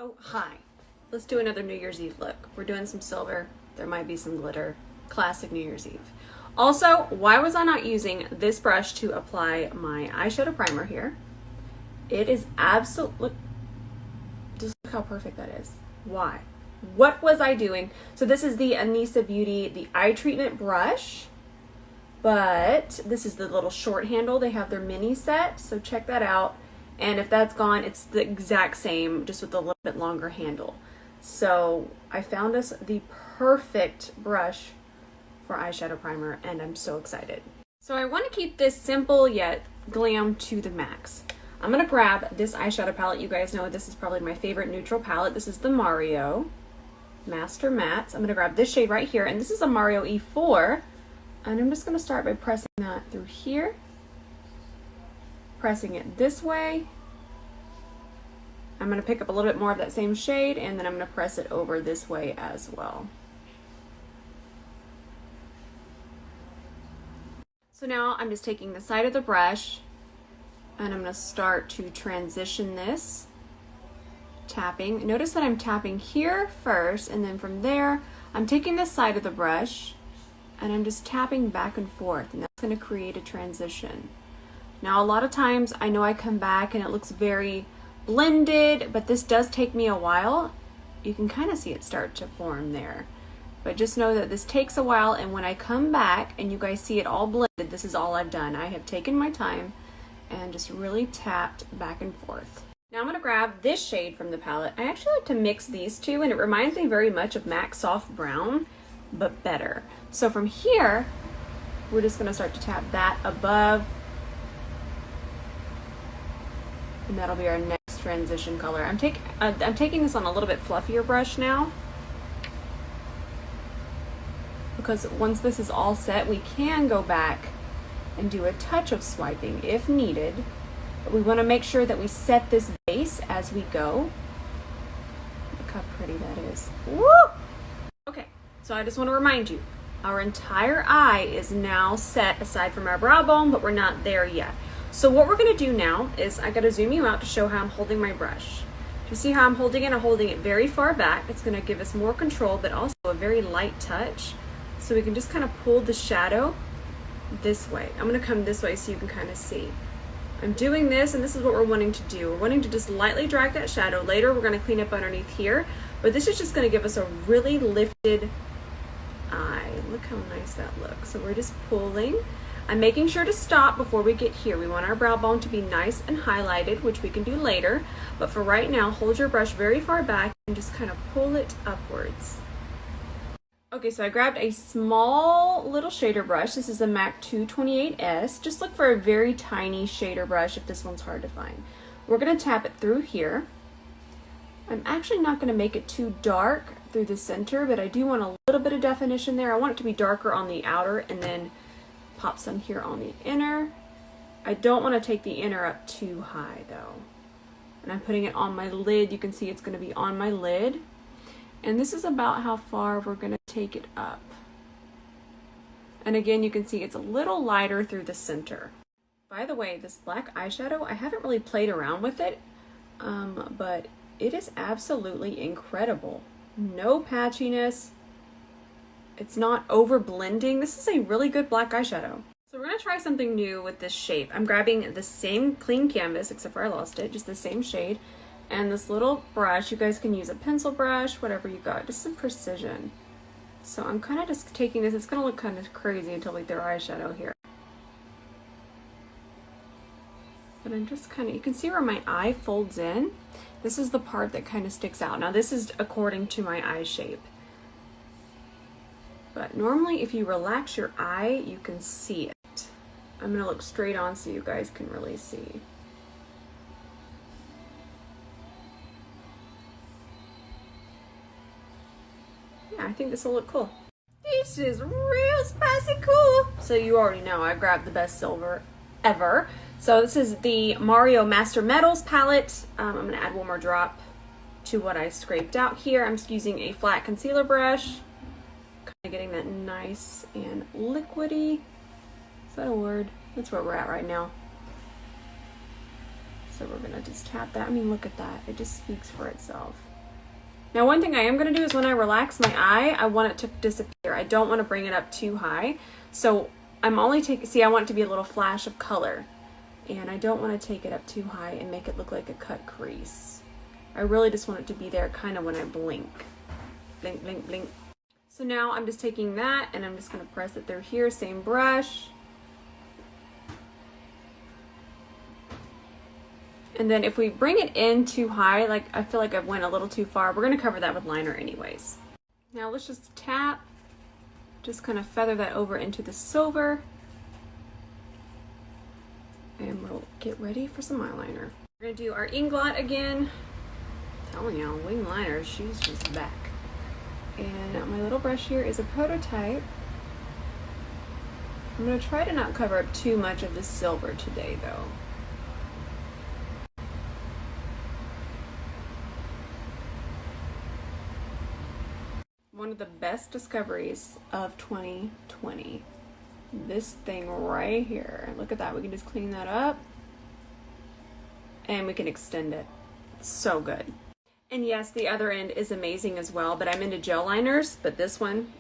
Hello, hi. Let's do another New Year's Eve look. We're doing some silver. There might be some glitter. Classic New Year's Eve. Also, why was I not using this brush to apply my eyeshadow primer here? It is absolute. Just look how perfect that is. Why? What was I doing? So this is the Anissa Beauty, the eye treatment brush. But this is the little short handle. They have their mini set, so check that out. And if that's gone, it's the exact same, just with a little bit longer handle. So I found us the perfect brush for eyeshadow primer, and I'm so excited. So I want to keep this simple yet glam to the max. I'm going to grab this eyeshadow palette. You guys know this is probably my favorite neutral palette. This is the Mario Master Mattes. I'm going to grab this shade right here, and this is a Mario E4. And I'm just going to start by pressing that through here. Pressing it this way. I'm going to pick up a little bit more of that same shade, and then I'm going to press it over this way as well. So now I'm just taking the side of the brush, and I'm going to start to transition this, tapping. Notice that I'm tapping here first, and then from there, I'm taking the side of the brush, and I'm just tapping back and forth, and that's going to create a transition. Now, a lot of times I know I come back and it looks very blended, but this does take me a while. You can kind of see it start to form there. But just know that this takes a while, and when I come back and you guys see it all blended, this is all I've done. I have taken my time and just really tapped back and forth. Now I'm going to grab this shade from the palette. I actually like to mix these two, and it reminds me very much of MAC Soft Brown, but better. So from here, we're just going to start to tap that above, and that'll be our next transition color. I'm taking this on a little bit fluffier brush now, because once this is all set, we can go back and do a touch of swiping if needed, but we want to make sure that we set this base as we go. Look how pretty that is. Woo! Okay, so I just want to remind you, our entire eye is now set aside from our brow bone, but we're not there yet. So what we're going to do now is I got to zoom you out to show how I'm holding my brush. Do you see how I'm holding it? I'm holding it very far back. It's going to give us more control, but also a very light touch. So we can just kind of pull the shadow this way. I'm going to come this way so you can kind of see. I'm doing this, and this is what we're wanting to do. We're wanting to just lightly drag that shadow. Later, we're going to clean up underneath here, but this is just going to give us a really lifted eye. Look how nice that looks. So we're just pulling. I'm making sure to stop before we get here. We want our brow bone to be nice and highlighted, which we can do later. But for right now, hold your brush very far back and just kind of pull it upwards. Okay, so I grabbed a small little shader brush. This is a MAC 228S. Just look for a very tiny shader brush if this one's hard to find. We're going to tap it through here. I'm actually not going to make it too dark through the center, but I do want a little bit of definition there. I want it to be darker on the outer, and then pop some here on the inner. I don't want to take the inner up too high though. And I'm putting it on my lid. You can see it's going to be on my lid. And this is about how far we're going to take it up. And again, you can see it's a little lighter through the center. By the way, this black eyeshadow, I haven't really played around with it, but it is absolutely incredible. No patchiness. It's not over blending. This is a really good black eyeshadow. So we're going to try something new with this shape. I'm grabbing the same clean canvas, except for I lost it, just the same shade. And this little brush, you guys can use a pencil brush, whatever you got, just some precision. So I'm kind of just taking this. It's going to look kind of crazy until we throw eyeshadow here. But I'm just kind of, you can see where my eye folds in. This is the part that kind of sticks out. Now this is according to my eye shape. But normally if you relax your eye, you can see it. I'm going to look straight on so you guys can really see. Yeah, I think this will look cool. This is real spicy cool. So you already know I grabbed the best silver ever. So this is the Mario Master Metals palette. I'm going to add one more drop to what I scraped out here. I'm just using a flat concealer brush. Getting that nice and liquidy. Is that a word? That's where we're at right now. So we're gonna just tap that. I mean, look at that. It just speaks for itself. Now one thing I am going to do is when I relax my eye, I want it to disappear. I don't want to bring it up too high. So I'm only taking, see, I want it to be a little flash of color. And I don't want to take it up too high and make it look like a cut crease. I really just want it to be there kind of when I blink. Blink, blink, blink. So now I'm just taking that and I'm just going to press it through here, same brush. And then if we bring it in too high, like I feel like I went a little too far, we're going to cover that with liner anyways. Now let's just tap, just kind of feather that over into the silver. And we'll get ready for some eyeliner. We're going to do our inglot again. I'm telling y'all, wing liner, she's just back. And my little brush here is a prototype. I'm going to try to not cover up too much of the silver today though. One of the best discoveries of 2020. This thing right here. Look at that. We can just clean that up and we can extend it. It's so good. And yes, the other end is amazing as well, but I'm into gel liners, but this one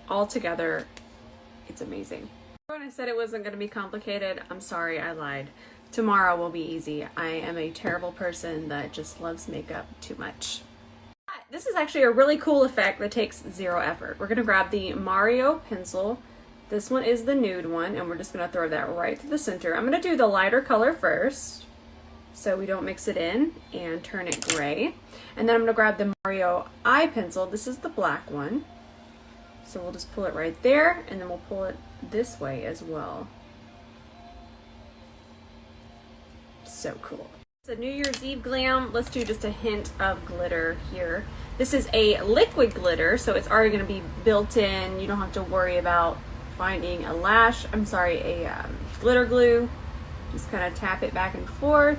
altogether, it's amazing. When I said it wasn't going to be complicated, I'm sorry, I lied. Tomorrow will be easy. I am a terrible person that just loves makeup too much. This is actually a really cool effect that takes zero effort. We're going to grab the Mario pencil. This one is the nude one, and we're just going to throw that right through the center. I'm going to do the lighter color first, so we don't mix it in, and turn it gray. And then I'm going to grab the Mario eye pencil. This is the black one. So we'll just pull it right there, and then we'll pull it this way as well. So cool. It's a New Year's Eve glam. Let's do just a hint of glitter here. This is a liquid glitter, so it's already going to be built in. You don't have to worry about finding a glitter glue. Just kind of tap it back and forth.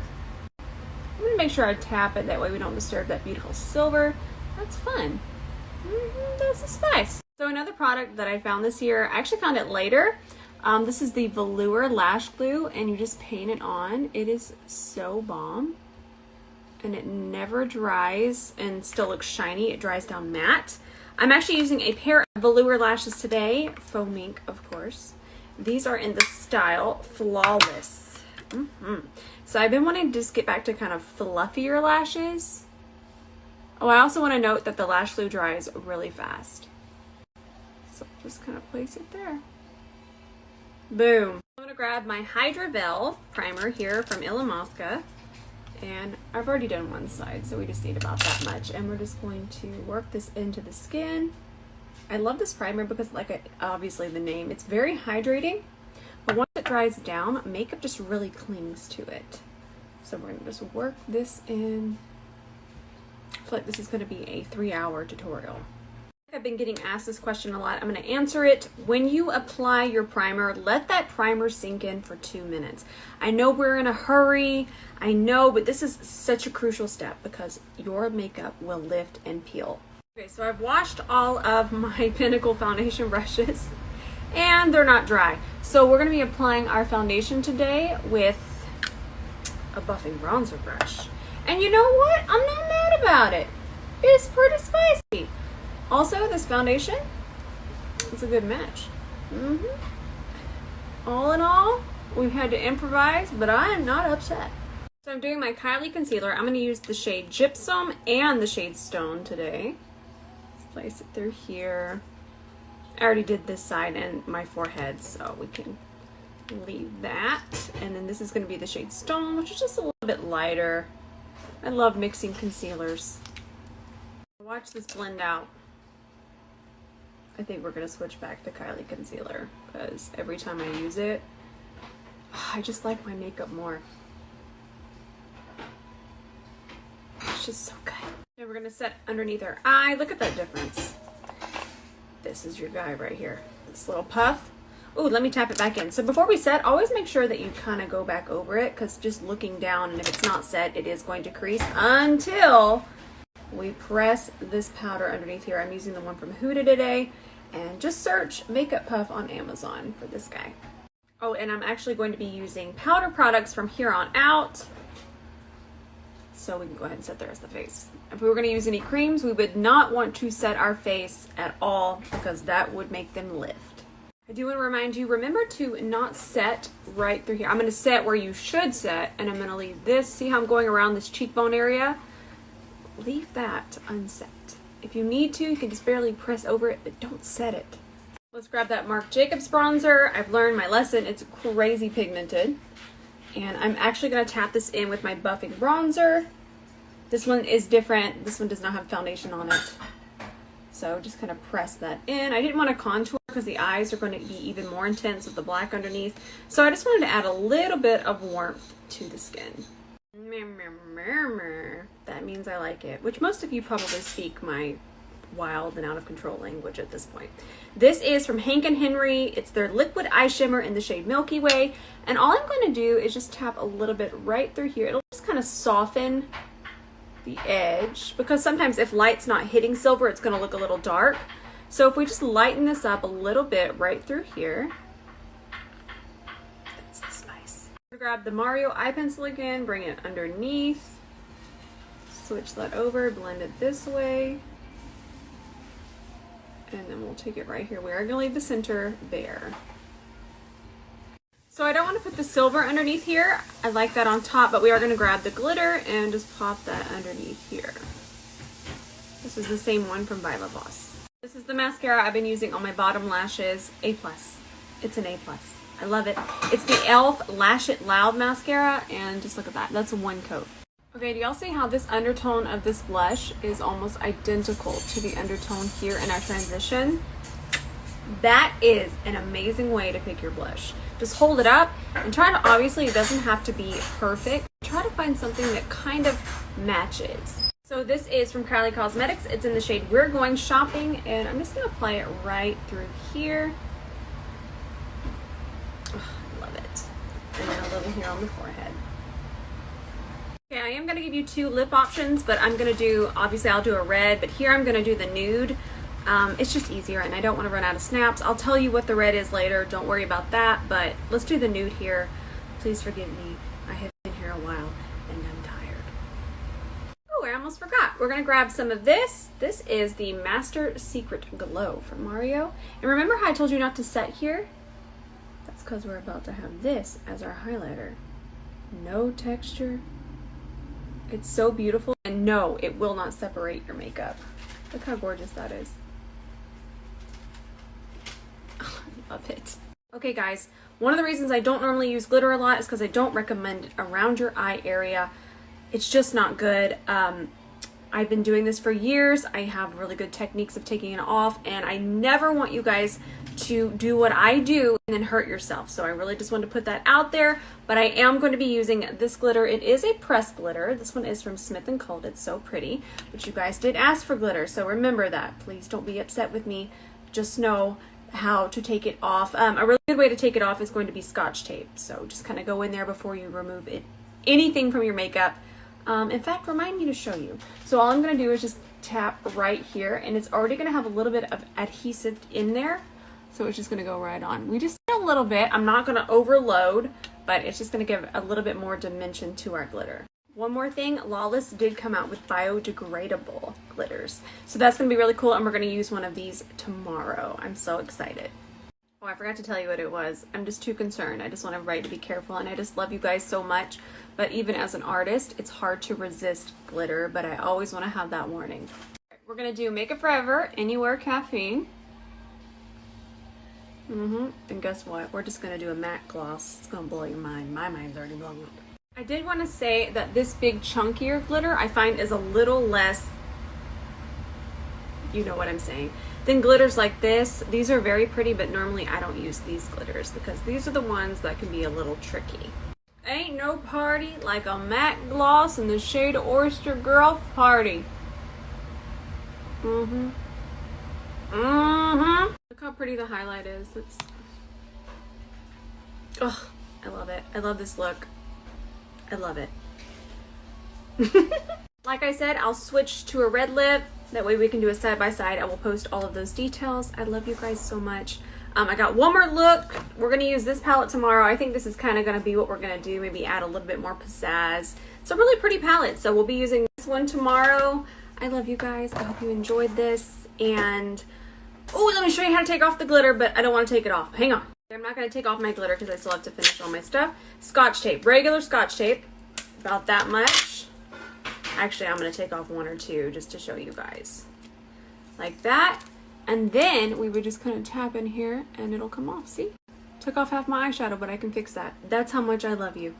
I'm going to make sure I tap it, that way we don't disturb that beautiful silver. That's fun. That's the spice. So another product that I found this year, I actually found it later. This is the Velour Lash Glue, and you just paint it on. It is so bomb, and it never dries and still looks shiny. It dries down matte. I'm actually using a pair of velour lashes today, faux mink, of course. These are in the style Flawless. So I've been wanting to just get back to kind of fluffier lashes. Oh, I also want to note that the lash glue dries really fast. So just kind of place it there. Boom. I'm going to grab my Hydra Bell primer here from Illamasqua, and I've already done one side, so we just need about that much, and we're just going to work this into the skin. I love this primer because, obviously the name, it's very hydrating, but once it dries down, makeup just really clings to it. So we're going to just work this in. I feel like this is going to be a 3-hour tutorial. I've been getting asked this question a lot. I'm going to answer it. When you apply your primer, let that primer sink in for 2 minutes. I know we're in a hurry, I know, but this is such a crucial step because your makeup will lift and peel. Okay, so I've washed all of my Pinnacle foundation brushes and they're not dry. So we're going to be applying our foundation today with a buffing bronzer brush. And you know what? I'm not mad about it. It's pretty spicy. Also, this foundation, it's a good match. All in all, we've had to improvise, but I am not upset. So I'm doing my Kylie concealer. I'm going to use the shade Gypsum and the shade Stone today. Let's place it through here. I already did this side and my forehead, so we can leave that. And then this is going to be the shade Stone, which is just a little bit lighter. I love mixing concealers. Watch this blend out. I think we're going to switch back to Kylie concealer because every time I use it, I just like my makeup more. It's just so good. And we're going to set underneath our eye. Look at that difference. This is your guy right here. This little puff. Ooh, let me tap it back in. So before we set, always make sure that you kind of go back over it because just looking down, and if it's not set, it is going to crease until we press this powder underneath here. I'm using the one from Huda today, and just search makeup puff on Amazon for this guy. Oh, and I'm actually going to be using powder products from here on out. So we can go ahead and set the rest of the face. If we were going to use any creams, we would not want to set our face at all because that would make them lift. I do want to remind you, remember to not set right through here. I'm going to set where you should set, and I'm going to leave this. See how I'm going around this cheekbone area? Leave that unset. If you need to, you can just barely press over it, but don't set it. Let's grab that Marc Jacobs bronzer. I've learned my lesson. It's crazy pigmented. And I'm actually going to tap this in with my buffing bronzer. This one is different. This one does not have foundation on it. So just kind of press that in. I didn't want to contour because the eyes are going to be even more intense with the black underneath. So I just wanted to add a little bit of warmth to the skin. That means I like it, which most of you probably speak my wild and out of control language at this point. This is from Hank & Henry. It's their liquid eye shimmer in the shade Milky Way. And all I'm going to do is just tap a little bit right through here. It'll just kind of soften the edge because sometimes if light's not hitting silver, it's going to look a little dark. So if we just lighten this up a little bit right through here, that's just nice. I'm going to grab the Mario eye pencil again, bring it underneath, switch that over, blend it this way. And then we'll take it right here. We are going to leave the center bare. So I don't want to put the silver underneath here. I like that on top, but we are going to grab the glitter and just pop that underneath here. This is the same one from Violet Voss. This is the mascara I've been using on my bottom lashes. A+. It's an A+. I love it. It's the e.l.f. Lash It Loud mascara, and just look at that. That's one coat. Okay, do y'all see how this undertone of this blush is almost identical to the undertone here in our transition? That is an amazing way to pick your blush. Just hold it up and try to, obviously it doesn't have to be perfect. Try to find something that kind of matches. So this is from Kylie Cosmetics. It's in the shade We're Going Shopping, and I'm just gonna apply it right through here. Oh, I love it. And then a little here on the forehead. Okay, I am going to give you two lip options, but I'm going to do, obviously I'll do a red, but here I'm going to do the nude. It's just easier and I don't want to run out of snaps. I'll tell you what the red is later, don't worry about that, but let's do the nude here. Please forgive me, I have been here a while and I'm tired. Oh, I almost forgot. We're going to grab some of this. This is the Master Secret Glow from Mario. And remember how I told you not to set here? That's because we're about to have this as our highlighter. No texture. It's so beautiful, and no, it will not separate your makeup. Look how gorgeous that is. Oh, I love it. Okay guys, one of the reasons I don't normally use glitter a lot is because I don't recommend it around your eye area. It's just not good. I've been doing this for years. I have really good techniques of taking it off, and I never want you guys to do what I do and then hurt yourself. So I really just want to put that out there, but I am going to be using this glitter. It is a pressed glitter. This one is from Smith & Co. It's so pretty, but you guys did ask for glitter, so remember that. Please don't be upset with me. Just know how to take it off. A really good way to take it off is going to be Scotch tape. So just kind of go in there before you remove anything from your makeup. In fact, remind me to show you. So all I'm going to do is just tap right here, and it's already going to have a little bit of adhesive in there. So it's just going to go right on. We just need a little bit. I'm not going to overload, but it's just going to give a little bit more dimension to our glitter. One more thing, Lawless did come out with biodegradable glitters. So that's going to be really cool, and we're going to use one of these tomorrow. I'm so excited. Oh, I forgot to tell you what it was. I'm just too concerned. I just want everybody to be careful, and I just love you guys so much. But even as an artist, it's hard to resist glitter, but I always want to have that warning. We're going to do Makeup Forever, Anywhere Caffeine. And guess what? We're just going to do a matte gloss. It's going to blow your mind. My mind's already blown up. I did want to say that this big chunkier glitter I find is a little less, you know what I'm saying, than glitters like this. These are very pretty, but normally I don't use these glitters because these are the ones that can be a little tricky. Ain't no party like a matte gloss in the shade Oyster Girl Party. Look how pretty the highlight is. It's, oh, I love it. I love this look. I love it. Like I said, I'll switch to a red lip. That way we can do a side by side. I will post all of those details. I love you guys so much. I got one more look. We're going to use this palette tomorrow. I think this is kind of going to be what we're going to do. Maybe add a little bit more pizzazz. It's a really pretty palette, so we'll be using this one tomorrow. I love you guys. I hope you enjoyed this. And, oh, let me show you how to take off the glitter, but I don't want to take it off. Hang on. I'm not going to take off my glitter because I still have to finish all my stuff. Scotch tape. Regular Scotch tape. About that much. Actually, I'm going to take off one or two just to show you guys. Like that. And then we would just kind of tap in here and it'll come off. See? Took off half my eyeshadow, but I can fix that. That's how much I love you.